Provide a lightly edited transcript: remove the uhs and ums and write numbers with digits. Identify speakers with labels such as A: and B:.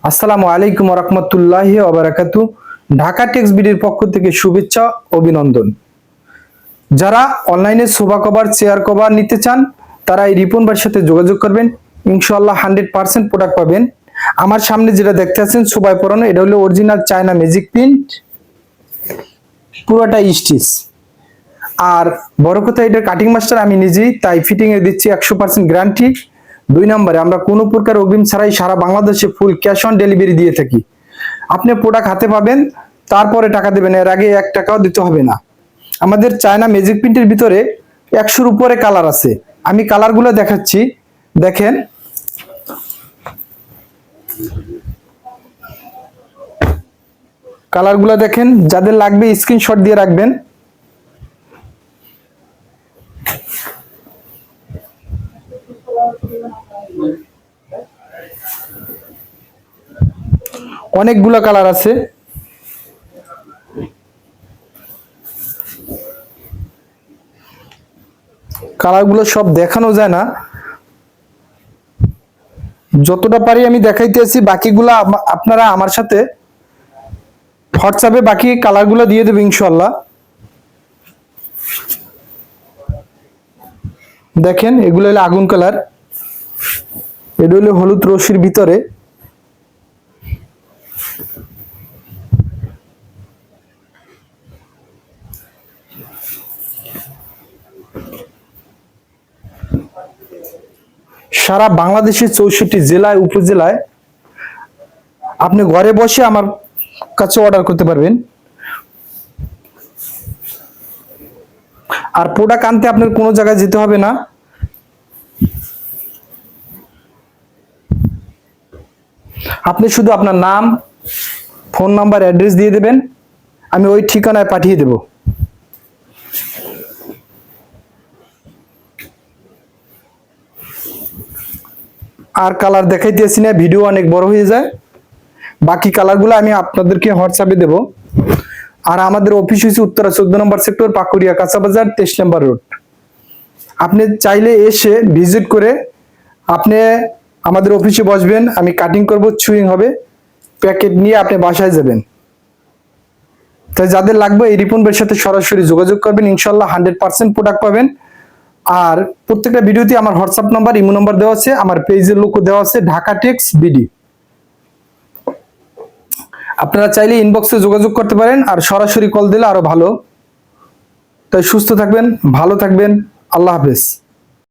A: আসসালামু আলাইকুম রহমতুল্লাহি ওবারাকাতু। ঢাকা টেক্স বিডির পক্ষ থেকে শুভেচ্ছা অভিনন্দন। যারা অনলাইনে সোফা কভার চেয়ার কভার নিতে চান তারা এই রিপন ভাইয়ের সাথে যোগাযোগ করবেন। ইনশাআল্লাহ 100% প্রোডাক্ট পাবেন। আমার সামনে যেটা দেখতে আছেন সোফায় পরানো, এটা হলো অরিজিনাল চায়না ম্যাজিক প্রিন্ট, পুরোটা স্টিচ। আর বড় কথা, এটার কাটিং মাস্টার আমি নিজেই, তাই ফিটিং এ দিচ্ছি 100% গ্যারান্টি। 2 নম্বরে আমরা কোনো প্রকার অগ্রিম ছাড়াই সারা বাংলাদেশে ফুল ক্যাশ অন ডেলিভারি দিয়ে থাকি। আপনি প্রোডাক্ট হাতে পাবেন, তারপরে টাকা দেবেন, এর আগে 1 টাকাও দিতে হবে না। আমাদের চায়না ম্যাজিক প্রিন্টের ভিতরে 100-র উপরে কালার আছে। আমি কালারগুলো দেখাচ্ছি, দেখেন। কালারগুলো দেখেন, যাদের লাগবে স্ক্রিনশট দিয়ে রাখবেন। অনেকগুলো কালার আছে। কালারগুলো সব দেখানো যায় না, যতটা পারি আমি দেখাইতেছি। বাকিগুলো আপনারা আমার সাথে হোয়াটসঅ্যাপে বাকি কালারগুলো দিয়ে দেব ইনশাআল্লাহ। দেখেন, এগুলো হলো আগুন কালার, এটা হলো হলুদ রশির ভিতরে। সারা বাংলাদেশের 64 জেলায় উপজেলায় আপনি ঘরে বসে আমার কাছে অর্ডার করতে পারবেন। আর প্রোডাক্ট আনতে আপনার কোনো জায়গায় যেতে হবে না। আপনি শুধু আপনার নাম, ফোন নাম্বার, অ্যাড্রেস দিয়ে দেবেন, আমি ওই ঠিকানায় পাঠিয়ে দেব। আর কালার দেখাইতেছি না, ভিডিও অনেক বড় হয়ে যায়। বাকি কালারগুলো আমি আপনাদেরকে হোয়াটসঅ্যাপে দেব। আর আমাদের অফিস হচ্ছে উত্তরা 14 নম্বর সেক্টর, পাকুড়িয়া কাঁচা বাজার, 23 নম্বর রোড। আপনি চাইলে এসে ভিজিট করে আপনি আমাদের অফিসে বসবেন, আমি কাটিং করব, সুইং হবে, প্যাকেট নিয়ে আপনি বাসায় যাবেন। তাই যাদের লাগবে এই রিপন ভাইয়ের সাথে সরাসরি যোগাযোগ করবেন, ইনশাআল্লাহ 100% প্রোডাক্ট পাবেন। আর প্রত্যেকটা ভিডিওতে আমার হোয়াটসঅ্যাপ নাম্বার, ইমো নাম্বার দেওয়া আছে, আমার পেজের লোগো দেওয়া আছে, ঢাকা টেক্স বিডি। আপনারা চাইলে ইনবক্সে যোগাযোগ করতে পারেন, আর সরাসরি কল দিলে আরো ভালো। তাই সুস্থ থাকবেন, ভালো থাকবেন, আল্লাহ হাফেজ।